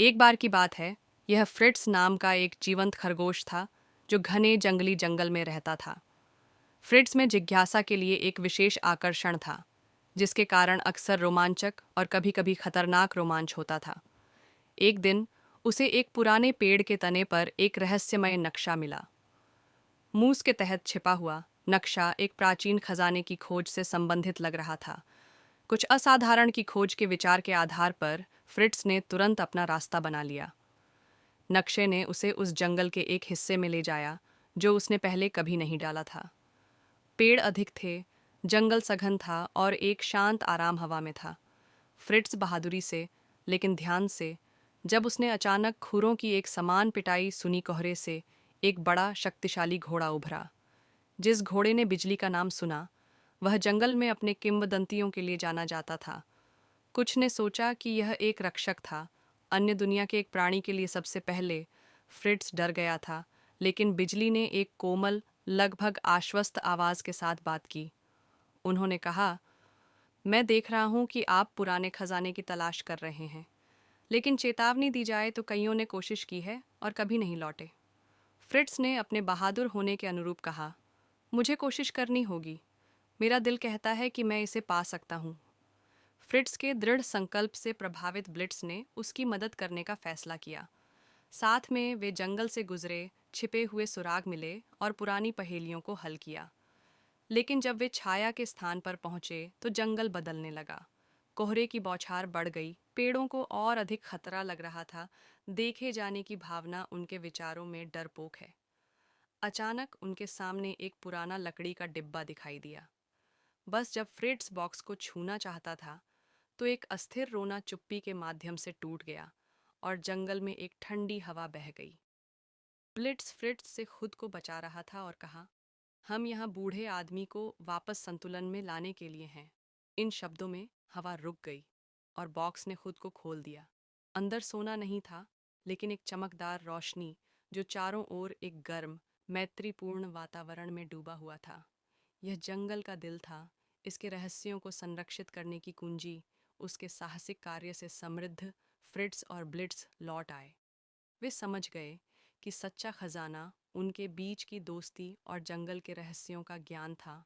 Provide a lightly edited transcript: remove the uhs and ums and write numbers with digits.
एक बार की बात है, यह फ्रिट्स नाम का एक जीवंत खरगोश था जो घने जंगली जंगल में रहता था। फ्रिट्स में जिज्ञासा के लिए एक विशेष आकर्षण था, जिसके कारण अक्सर रोमांचक और कभी-कभी खतरनाक रोमांच होता था। एक दिन उसे एक पुराने पेड़ के तने पर एक रहस्यमय नक्शा मिला। मूस के तहत छिपा हुआ नक्शा एक प्राचीन खजाने की खोज से संबंधित लग रहा था। कुछ असाधारण की खोज के विचार के आधार पर फ्रिट्स ने तुरंत अपना रास्ता बना लिया। नक्शे ने उसे उस जंगल के एक हिस्से में ले जाया जो उसने पहले कभी नहीं डाला था। पेड़ अधिक थे, जंगल सघन था और एक शांत आराम हवा में था। फ्रिट्स बहादुरी से, लेकिन ध्यान से, जब उसने अचानक खुरों की एक समान पिटाई सुनी कोहरे से एक बड़ा शक्तिशाली घोड़ा उभरा। जिस घोड़े ने बिजली का नाम सुना, वह जंगल में अपने किंवदंतियों के लिए जाना जाता था। कुछ ने सोचा कि यह एक रक्षक था, अन्य दुनिया के एक प्राणी के लिए सबसे पहले। फ्रिट्स डर गया था, लेकिन बिजली ने एक कोमल, लगभग आश्वस्त आवाज के साथ बात की। उन्होंने कहा, मैं देख रहा हूं कि आप पुराने खजाने की तलाश कर रहे हैं, लेकिन चेतावनी दी जाए तो कईयों ने कोशिश की है और कभी नहीं लौटे। फ्रिट्स ने अपने बहादुर होने के अनुरूप कहा, मुझे कोशिश करनी होगी। मेरा दिल कहता है कि मैं इसे पा सकता हूँ। फ्रिट्स के दृढ़ संकल्प से प्रभावित ब्लिट्स ने उसकी मदद करने का फैसला किया। साथ में वे जंगल से गुजरे, छिपे हुए सुराग मिले और पुरानी पहेलियों को हल किया। लेकिन जब वे छाया के स्थान पर पहुंचे तो जंगल बदलने लगा। कोहरे की बौछार बढ़ गई, पेड़ों को और अधिक खतरा लग रहा था। देखे जाने की भावना उनके विचारों में डरपोक है। अचानक उनके सामने एक पुराना लकड़ी का डिब्बा दिखाई दिया। बस जब फ्रिट्स बॉक्स को छूना चाहता था, तो एक अस्थिर रोना चुप्पी के माध्यम से टूट गया और जंगल में एक ठंडी हवा बह गई। ब्लिट्स फ्रिट्स से खुद को बचा रहा था और कहा, हम यहाँ बूढ़े आदमी को वापस संतुलन में लाने के लिए हैं। इन शब्दों में हवा रुक गई और बॉक्स ने खुद को खोल दिया। अंदर सोना नहीं था, लेकिन एक चमकदार रोशनी जो चारों ओर एक गर्म, मैत्रीपूर्ण वातावरण में डूबा हुआ था। यह जंगल का दिल था। इसके रहस्यों को संरक्षित करने की कुंजी उसके साहसिक कार्य से समृद्ध फ्रिट्स और ब्लिट्स लौट आए। वे समझ गए कि सच्चा खजाना उनके बीच की दोस्ती और जंगल के रहस्यों का ज्ञान था,